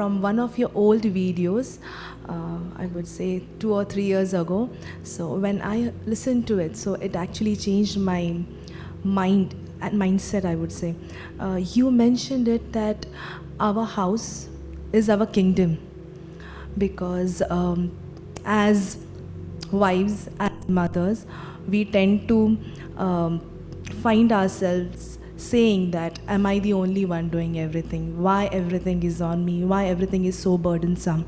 from one of your old videos, I would say 2 or 3 years ago. So when I listened to it, so it actually changed my mind and mindset, I would say. You mentioned it that our house is our kingdom, because as wives, as mothers, we tend to find ourselves saying that, am I the only one doing everything? Why everything is on me? Why everything is so burdensome?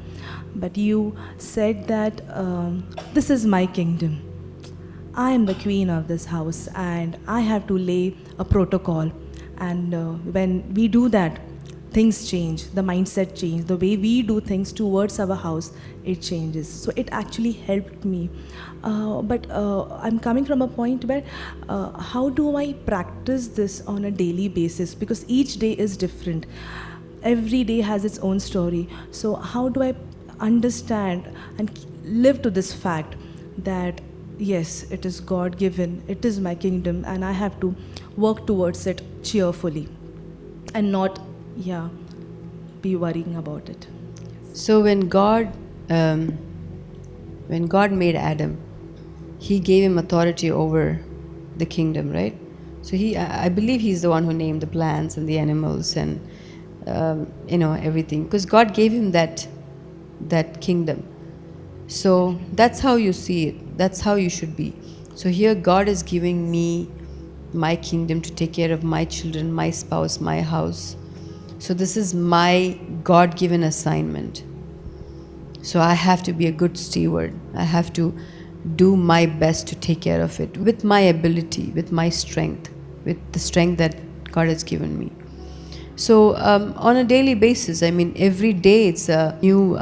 But you said that this is my kingdom. I am the queen of this house and I have to lay a protocol. And when we do that, things change, the mindset change, the way we do things towards our house, it changes. So it actually helped me. But I'm coming from a point where how do I practice this on a daily basis? Because each day is different. Every day has its own story. So how do I understand and live to this fact that yes, it is God given, it is my kingdom, and I have to work towards it cheerfully and not, be worrying about it. So when God made Adam, He gave him authority over the kingdom, right? So I believe He's the one who named the plants and the animals and everything, because God gave him that kingdom. So that's how you see it. That's how you should be. So here God is giving me my kingdom to take care of my children, my spouse, my house. So this is my God-given assignment. So I have to be a good steward. I have to do my best to take care of it with my ability, with my strength, with the strength that God has given me. So on a daily basis, every day it's a new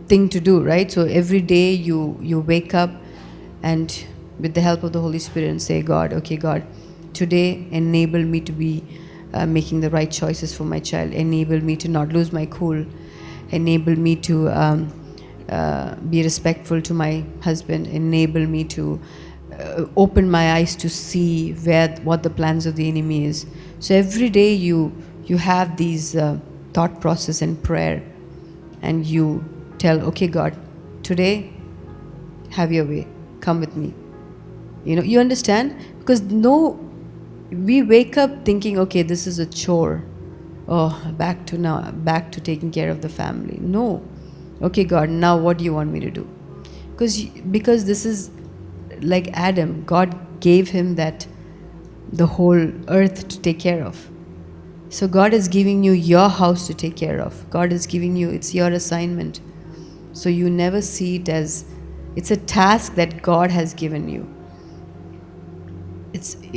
thing to do, right? So every day you wake up and with the help of the Holy Spirit and say, God, okay, God, today enable me to be making the right choices for my child. Enable me to not lose my cool. Enable me to be respectful to my husband. Enable me to open my eyes to see what the plans of the enemy is. So every day you have these thought process and prayer, and you tell, okay, God, today have your way. Come with me. You understand? Because we wake up thinking, okay, this is a chore. Oh, back to taking care of the family. No. Okay, God, now what do you want me to do? Because this is like Adam. God gave him the whole earth to take care of. So God is giving you your house to take care of. God is giving you, it's your assignment. So you never see it as, it's a task that God has given you.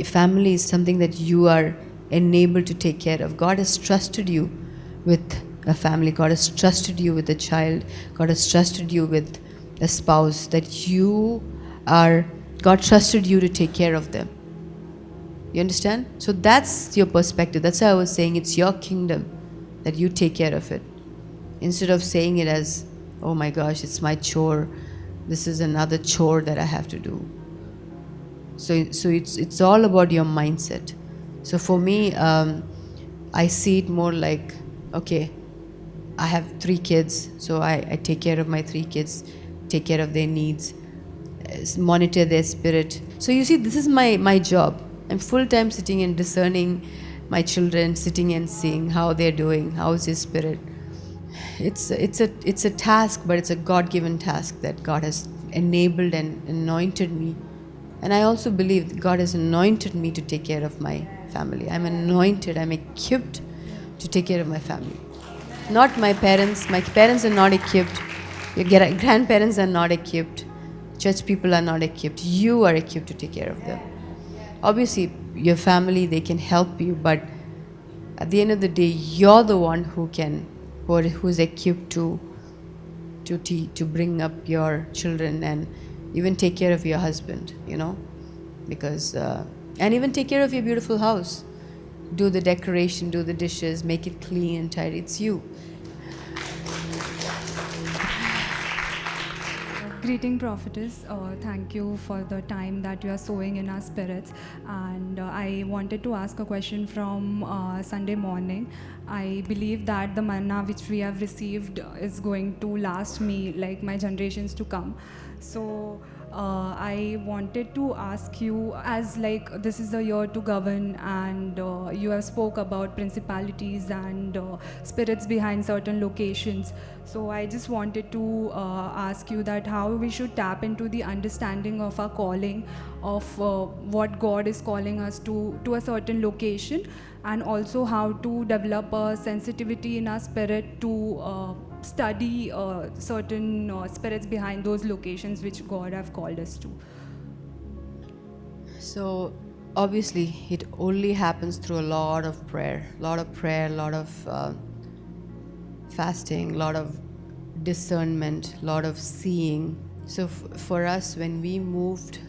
Family is something that you are enabled to take care of. God has trusted you with a family. God has trusted you with a child. God has trusted you with a spouse, God trusted you to take care of them. You understand? So that's your perspective. That's why I was saying it's your kingdom, that you take care of it. Instead of saying it as, oh my gosh, it's my chore. This is another chore that I have to do. So it's all about your mindset. So for me, I see it more like, okay, I have 3 kids, so I take care of my 3 kids, take care of their needs, monitor their spirit. So you see, this is my job. I'm full-time sitting and discerning my children, sitting and seeing how they're doing, how is their spirit. It's a task, but it's a God-given task that God has enabled and anointed me. And I also believe that God has anointed me to take care of my family. I'm anointed, I'm equipped to take care of my family. Not my parents. My parents are not equipped. Your grandparents are not equipped. Church people are not equipped. You are equipped to take care of them. Obviously, your family, they can help you, but at the end of the day, you're the one who's equipped to bring up your children and even take care of your husband, because and even take care of your beautiful house. Do the decoration, do the dishes, make it clean and tidy. It's you. Greeting, prophetess. Thank you for the time that you are sowing in our spirits. And I wanted to ask a question from Sunday morning. I believe that the manna which we have received is going to last me, like my generations to come. So I wanted to ask you, as like this is the year to govern, and you have spoke about principalities and spirits behind certain locations. So I just wanted to ask you that how we should tap into the understanding of our calling, of what God is calling us to a certain location, and also how to develop a sensitivity in our spirit to study certain spirits behind those locations which God have called us to. So obviously, it only happens through a lot of prayer, a lot of fasting, a lot of discernment, a lot of seeing. So for us, when we moved,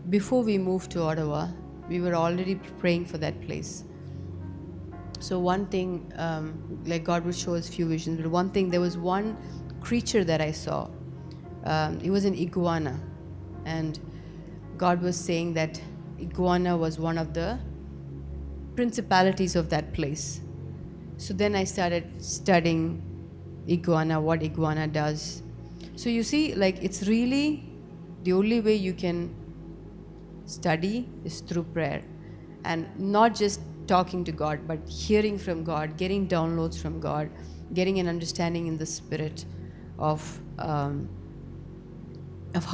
before we moved to Ottawa, we were already praying for that place. So one thing, like God would show us few visions, but one thing, there was one creature that I saw. It was an iguana, and God was saying that iguana was one of the principalities of that place. So then I started studying iguana, what iguana does. So you see, like, it's really the only way you can study is through prayer, and not just talking to God, but hearing from God, getting downloads from God, getting an understanding in the spirit of how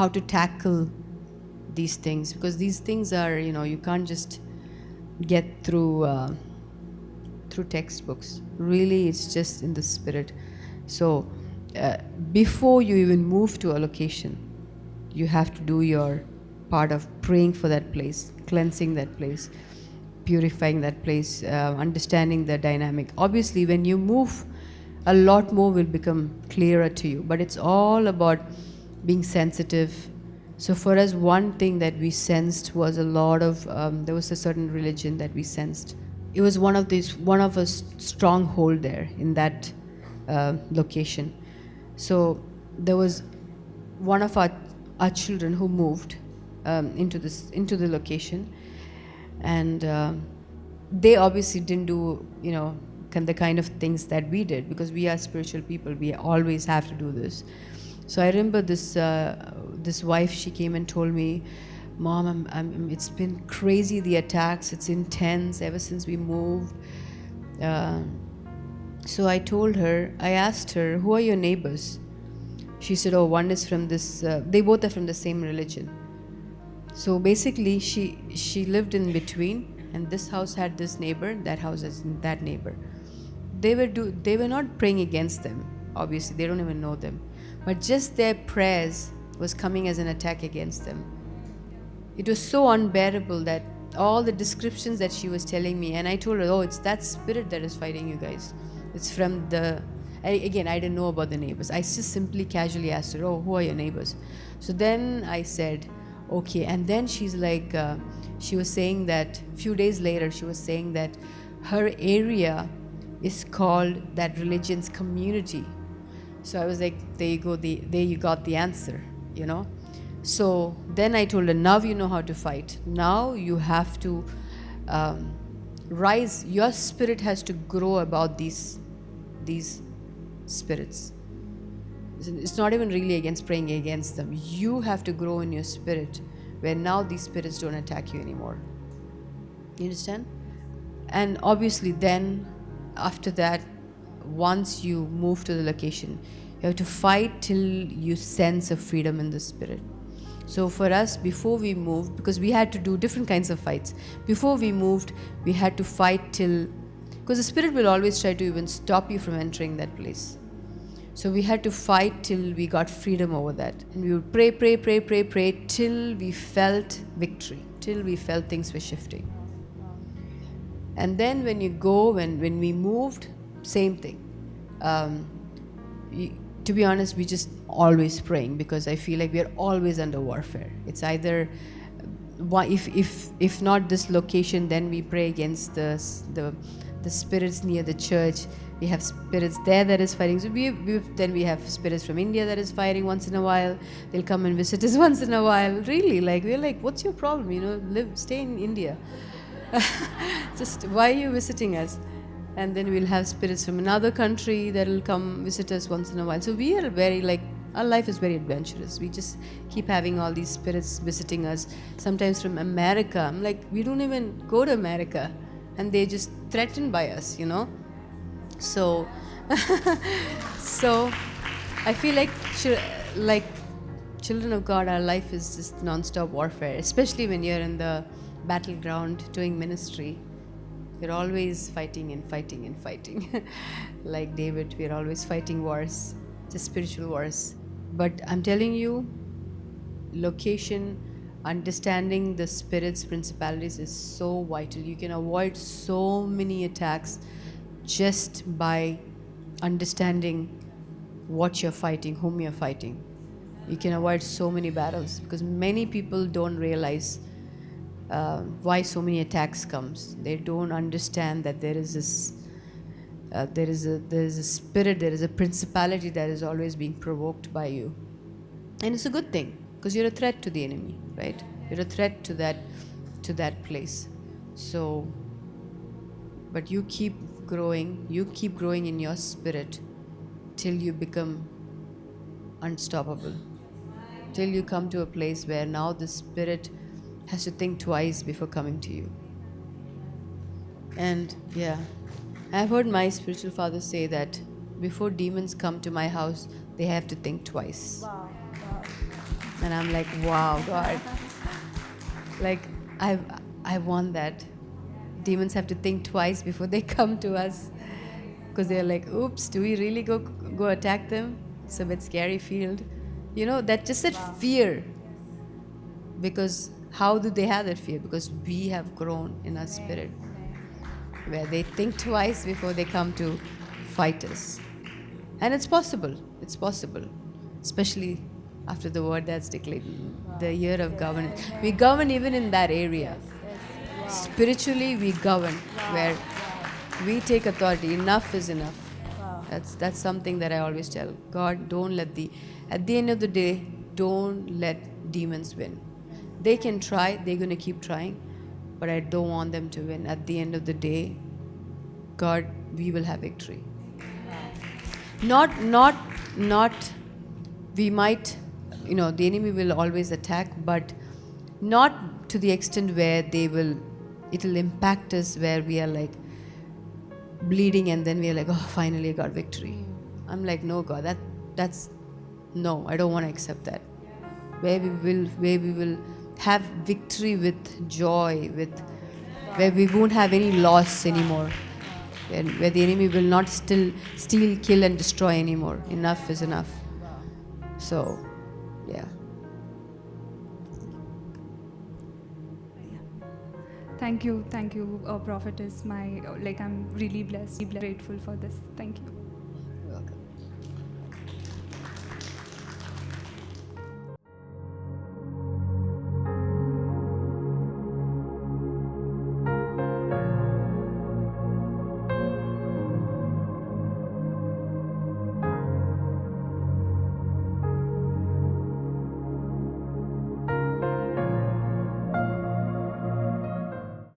to tackle these things, because these things are, you can't just get through textbooks. Really, it's just in the spirit. So before you even move to a location, you have to do your part of praying for that place, cleansing that place, purifying that place, understanding the dynamic. Obviously, when you move, a lot more will become clearer to you, but it's all about being sensitive. So for us, one thing that we sensed was a lot of there was a certain religion that we sensed. It was one of a stronghold there in that location. So there was one of our children who moved into the location, and they obviously didn't do the kind of things that we did, because we are spiritual people. We always have to do this. So I remember this wife, she came and told me, "Mom, it's been crazy, the attacks. It's intense ever since we moved." So I asked her, "Who are your neighbors?" She said, "Oh, one is from this, they both are from the same religion." So basically, she lived in between, and this house had this neighbor, that house has that neighbor. They were not praying against them. Obviously, they don't even know them, but just their prayers was coming as an attack against them. It was so unbearable, that all the descriptions that she was telling me, and I told her, "Oh, it's that spirit that is fighting you guys. It's from the..." Again, I didn't know about the neighbors. I just simply casually asked her, "Oh, who are your neighbors?" So then I said, "Okay." And then she's like, she was saying that a few days later, she was saying that her area is called that religion's community. So I was like, there you go, there you got the answer, So then I told her, now you know how to fight. Now you have to rise. Your spirit has to grow about these spirits. It's not even really against praying against them. You have to grow in your spirit, where now these spirits don't attack you anymore. You understand? And obviously then, after that, once you move to the location, you have to fight till you sense a freedom in the spirit. So for us, before we moved, because we had to do different kinds of fights, before we moved, we had to fight till, because the spirit will always try to even stop you from entering that place. So we had to fight till we got freedom over that. And we would pray till we felt victory, till we felt things were shifting. And then when we moved, same thing. To be honest, we just always praying, because I feel like we are always under warfare. It's either, if not this location, then we pray against the the spirits near the church. We have spirits there that is fighting. So then we have spirits from India that is fighting once in a while. They'll come and visit us once in a while. Really, like we're like, what's your problem? You know, stay in India. Just why are you visiting us? And then we'll have spirits from another country that will come visit us once in a while. So we are very like, our life is very adventurous. We just keep having all these spirits visiting us. Sometimes from America. I'm like, we don't even go to America, and they're just threatened by us, you know. So, so I feel like children of God, our life is just non-stop warfare. Especially when you're in the battleground doing ministry, we're always fighting and fighting and fighting. Like David, we're always fighting wars, just spiritual wars. But I'm telling you, location, understanding the spirits, principalities is so vital. You can avoid so many attacks just by understanding what you're fighting, whom you're fighting. You can avoid so many battles, because many people don't realize why so many attacks comes. They don't understand that there is this there is a spirit, there is a principality that is always being provoked by you. And it's a good thing, because you're a threat to the enemy, right? You're a threat to that place. So, but you keep growing in your spirit till you become unstoppable. Till you come to a place where now the spirit has to think twice before coming to you. And yeah, I've heard my spiritual father say that before demons come to my house, they have to think twice. Wow. And I'm like, wow, God. Like, I want that. Demons have to think twice before they come to us, because they're like, oops, do we really go attack them? It's a bit scary field. You know, that just that fear. Because how do they have that fear? Because we have grown in our spirit, where they think twice before they come to fight us. And it's possible. It's possible. Especially after the word that's declared, the year of governance. We govern even in that area. Spiritually, we govern, where we take authority. Enough is enough. That's something that I always tell God. At the end of the day, don't let demons win. They can try. They're going to keep trying, but I don't want them to win. At the end of the day, God, we will have victory. Not. We might, you know, the enemy will always attack, but not to the extent where it'll impact us, where we are like bleeding and then we are like, oh, finally I got victory. I'm like, no, God, no, I don't want to accept that. Where we will have victory with joy, where we won't have any loss anymore, where the enemy will not steal, kill and destroy anymore. Enough is enough. So, yeah. Thank you, prophetess. I'm really blessed, grateful for this. Thank you.